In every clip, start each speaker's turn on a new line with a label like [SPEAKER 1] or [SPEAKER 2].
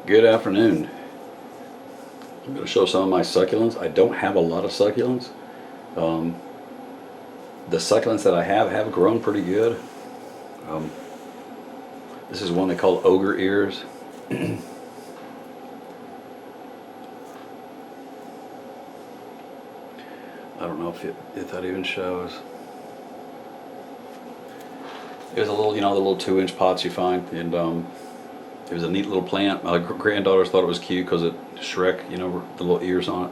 [SPEAKER 1] Good afternoon. I'm going to show some of my succulents. I don't have a lot of succulents. The succulents that I have grown pretty good. This is one they call Ogre Ears. I don't know if that even shows. It was a little, the little 2-inch pots you find, and it was a neat little plant. My granddaughters thought it was cute because it Shrek, the little ears on it.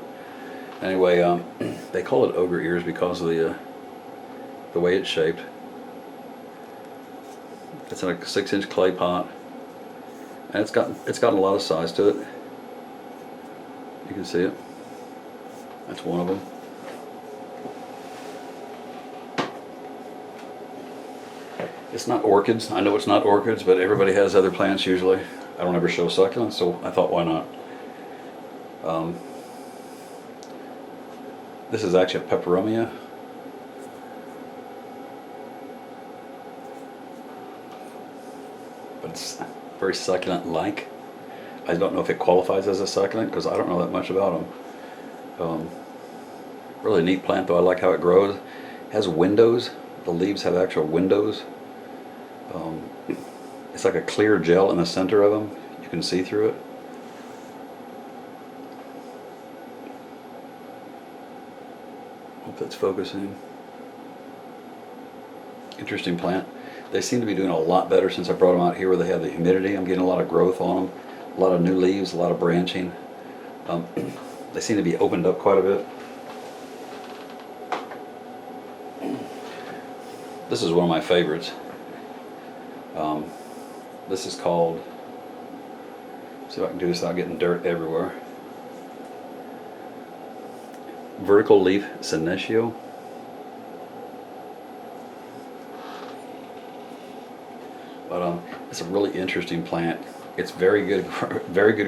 [SPEAKER 1] Anyway, they call it Ogre Ears because of the way it's shaped. It's in a 6-inch clay pot, and it's got a lot of size to it. You can see it. That's one of them. It's not orchids. I know it's not orchids, but everybody has other plants usually. I don't ever show succulents, so I thought, why not? This is actually a Peperomia. But it's very succulent-like. I don't know if it qualifies as a succulent because I don't know that much about them. Really neat plant though. I like how it grows. It has windows. The leaves have actual windows. It's like a clear gel in the center of them. You can see through it. Hope that's focusing. Interesting plant. They seem to be doing a lot better since I brought them out here where they have the humidity. I'm getting a lot of growth on them, a lot of new leaves, a lot of branching. They seem to be opened up quite a bit. This is one of my favorites. This is called, see if I can do this without getting dirt everywhere, vertical leaf senecio. But it's a really interesting plant. It's very good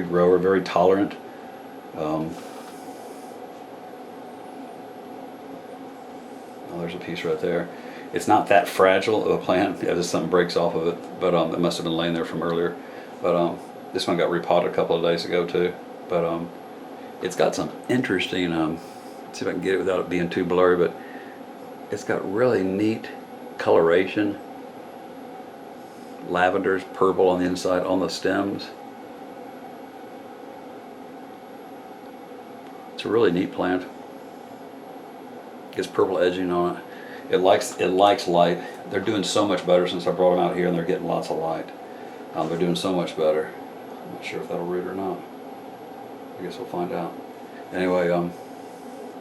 [SPEAKER 1] grower, very tolerant. Oh, there's a piece right there. It's not that fragile of a plant. Yeah, just something breaks off of it, but it must have been laying there from earlier. But this one got repotted a couple of days ago too. But it's got some interesting. Let's see if I can get it without it being too blurry. But it's got really neat coloration. Lavenders, purple on the inside, on the stems. It's a really neat plant. Gets purple edging on it. It likes light. They're doing so much better since I brought them out here, and they're getting lots of light. They're doing so much better. I'm not sure if that'll root or not. I guess we'll find out. Anyway,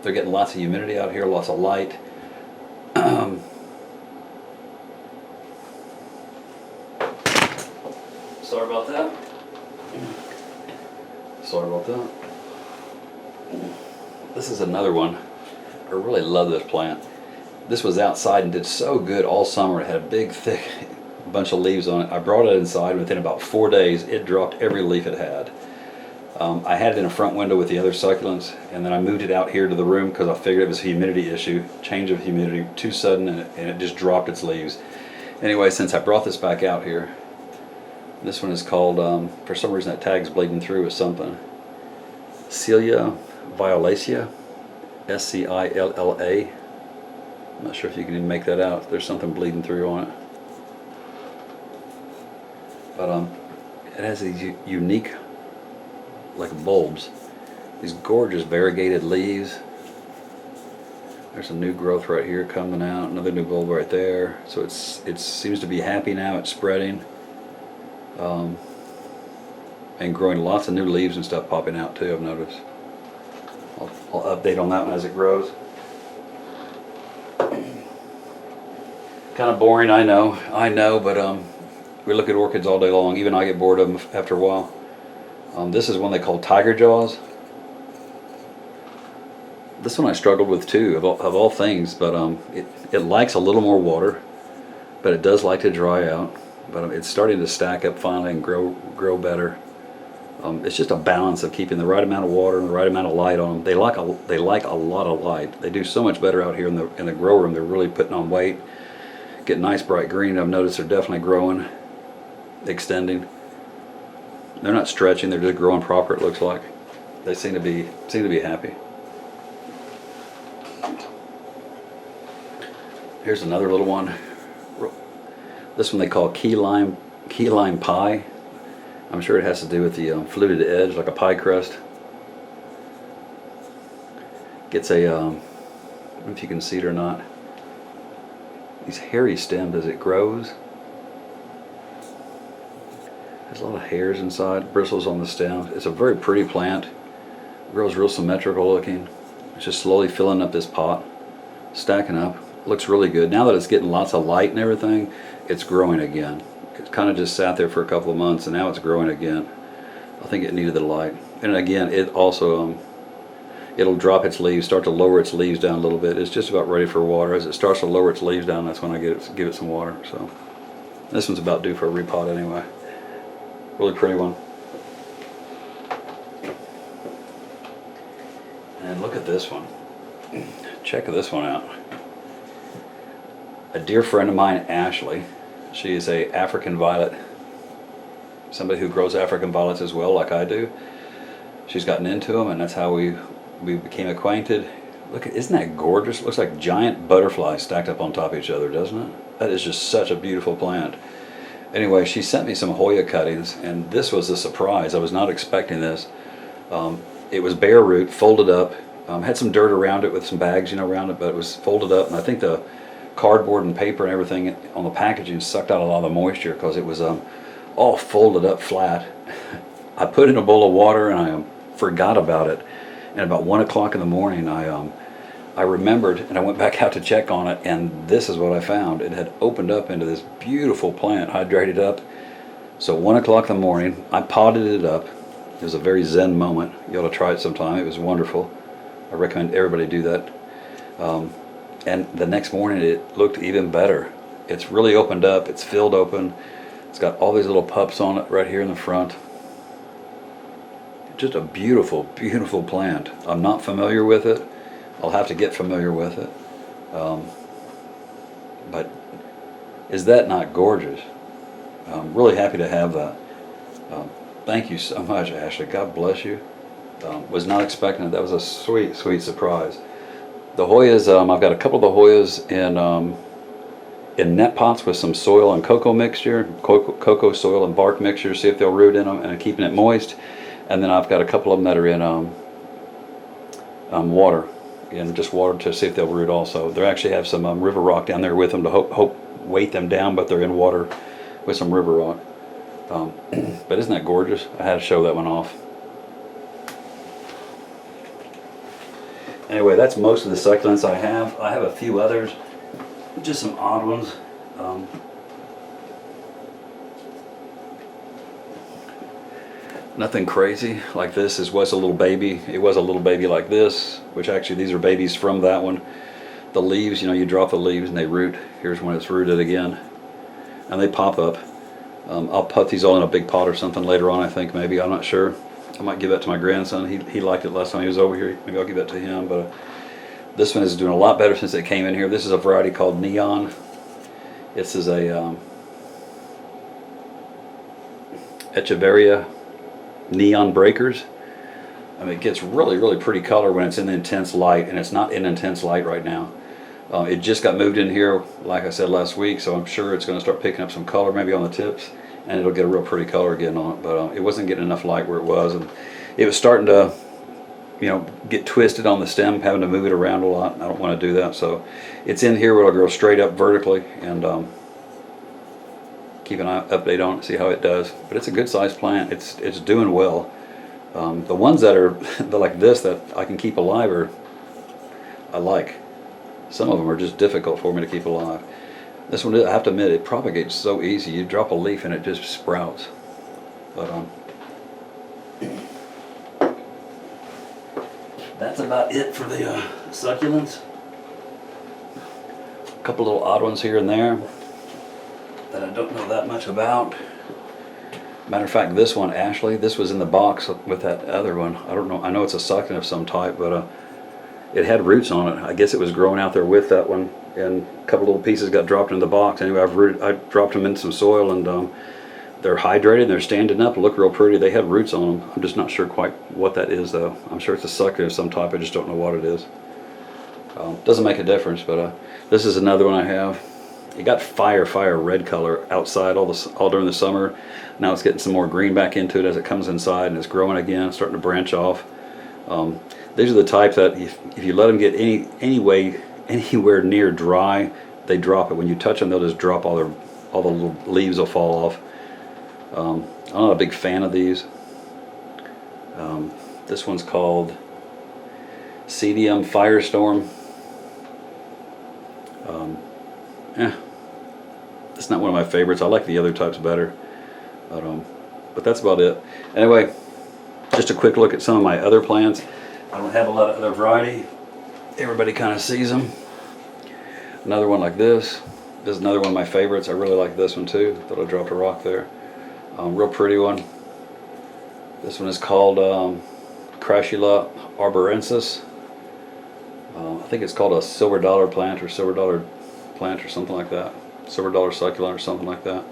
[SPEAKER 1] they're getting lots of humidity out here, lots of light. Sorry about that. Sorry about that. This is another one. I really love this plant. This was outside and did so good all summer. It had a big, thick bunch of leaves on it. I brought it inside. Within about 4 days, it dropped every leaf it had. I had it in a front window with the other succulents, and then I moved it out here to the room because I figured it was a humidity issue. Change of humidity, too sudden, and it just dropped its leaves. Anyway, since I brought this back out here, this one is called, for some reason that tag's bleeding through with something, Celia violacea, S-C-I-L-L-A. I'm not sure if you can even make that out. There's something bleeding through on it. But it has these unique, like bulbs, these gorgeous variegated leaves. There's a new growth right here coming out, another new bulb right there. So it seems to be happy now. It's spreading, and growing lots of new leaves and stuff popping out too. I've noticed. I'll update on that one as it grows. Kind of boring, I know, but we look at orchids all day long. Even I get bored of them after a while. This is one they call tiger jaws. This one I struggled with too, of all things, but it likes a little more water, but it does like to dry out. But it's starting to stack up finally and grow better. It's just a balance of keeping the right amount of water and the right amount of light on them. They like a lot of light. They do so much better out here in the grow room. They're really putting on weight. Get nice bright green. I've noticed they're definitely growing, extending. They're not stretching, they're just growing proper, it looks like. They seem to be happy. Here's another little one. This one they call key lime pie. I'm sure it has to do with the fluted edge, like a pie crust. Gets a, I don't know if you can see it or not, these hairy stems as it grows. There's a lot of hairs inside, bristles on the stem. It's a very pretty plant. It grows real symmetrical looking. It's just slowly filling up this pot, stacking up. Looks really good. Now that it's getting lots of light and everything, it's growing again. It kind of just sat there for a couple of months and now it's growing again. I think it needed the light. And again, it also, it'll drop its leaves, start to lower its leaves down a little bit. It's just about ready for water. As it starts to lower its leaves down, that's when I give it some water. So this one's about due for a repot anyway. Really pretty one. And look at this one. Check this one out. A dear friend of mine, Ashley, she is a African violet, somebody who grows African violets as well, like I do. She's gotten into them, and that's how we became acquainted. Look, isn't that gorgeous? It looks like giant butterflies stacked up on top of each other, doesn't it? That is just such a beautiful plant. Anyway, she sent me some Hoya cuttings, and this was a surprise. I was not expecting this. It was bare root, folded up, had some dirt around it with some bags, around it, but it was folded up, and I think the cardboard and paper and everything on the packaging sucked out a lot of the moisture because it was all folded up flat. I put in a bowl of water and I forgot about it, and about 1 o'clock in the morning I remembered and I went back out to check on it, and this is what I found. It had opened up into this beautiful plant, hydrated up. So 1 o'clock in the morning I potted it up. It was a very zen moment. You ought to try it sometime. It was wonderful. I recommend everybody do that. And the next morning it looked even better. It's really opened up, it's filled open. It's got all these little pups on it right here in the front. Just a beautiful, beautiful plant. I'm not familiar with it. I'll have to get familiar with it. But is that not gorgeous? I'm really happy to have that. Thank you so much, Ashley. God bless you. Was not expecting it. That was a sweet, sweet surprise. The Hoyas, I've got a couple of the Hoyas in net pots with some soil and cocoa mixture, cocoa soil and bark mixture, see if they'll root in them, and keeping it moist. And then I've got a couple of them that are in water, just water to see if they'll root also. They actually have some river rock down there with them to weight them down, but they're in water with some river rock. But isn't that gorgeous? I had to show that one off. Anyway, that's most of the succulents I have. I have a few others, just some odd ones. Nothing crazy like this. This was a little baby. It was a little baby like this, which actually these are babies from that one. The leaves, you drop the leaves and they root. Here's when it's rooted again. And they pop up. I'll put these all in a big pot or something later on, I think, maybe. I'm not sure. I might give that to my grandson. He liked it last time he was over here. Maybe I'll give that to him. But this one is doing a lot better since it came in here. This is a variety called Neon. This is a Echeverria Neon breakers. I mean, it gets really, really pretty color when it's in intense light, and it's not in intense light right now. It just got moved in here, like I said last week, so I'm sure it's going to start picking up some color maybe on the tips, and it'll get a real pretty color again on it. But it wasn't getting enough light where it was, and it was starting to, get twisted on the stem, having to move it around a lot. I don't want to do that, so it's in here where it'll grow straight up vertically, and keep an update on it, see how it does. But it's a good sized plant. It's doing well. The ones that are like this that I can keep alive I like. Some of them are just difficult for me to keep alive. This one, I have to admit, it propagates so easy. You drop a leaf and it just sprouts. But that's about it for the succulents. A couple little odd ones here and there that I don't know that much about. Matter of fact, this one, Ashley, this was in the box with that other one. I don't know. I know it's a succulent of some type, but it had roots on it. I guess it was growing out there with that one, and a couple little pieces got dropped in the box. Anyway, I dropped them in some soil, and they're hydrated, they're standing up, look real pretty. They have roots on them. I'm just not sure quite what that is though. I'm sure it's a succulent of some type, I just don't know what it is. Doesn't make a difference, but this is another one I have. It got fire red color outside all during the summer. Now it's getting some more green back into it as it comes inside, and it's growing again, starting to branch off. These are the type that if you let them get anywhere near dry, they drop it. When you touch them, they'll just drop all the little leaves will fall off. I'm not a big fan of these. This one's called CDM Firestorm. It's not one of my favorites. I like the other types better, but that's about it. Anyway, just a quick look at some of my other plants. I don't have a lot of other variety. Everybody kind of sees them. Another one like this. This is another one of my favorites. I really like this one too. Thought I dropped a rock there. Real pretty one. This one is called Crashula arborensis. I think it's called a silver dollar plant or something like that. Silver dollar succulent or something like that.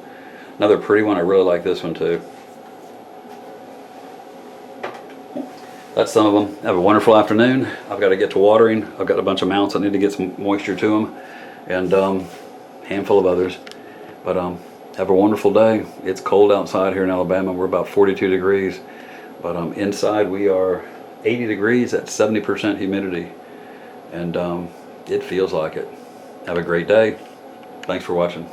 [SPEAKER 1] Another pretty one. I really like this one too. That's some of them. Have a wonderful afternoon. I've got to get to watering. I've got a bunch of mounts. I need to get some moisture to them, and handful of others. But have a wonderful day. It's cold outside here in Alabama. We're about 42 degrees, but inside we are 80 degrees at 70% humidity, and it feels like it. Have a great day. Thanks for watching.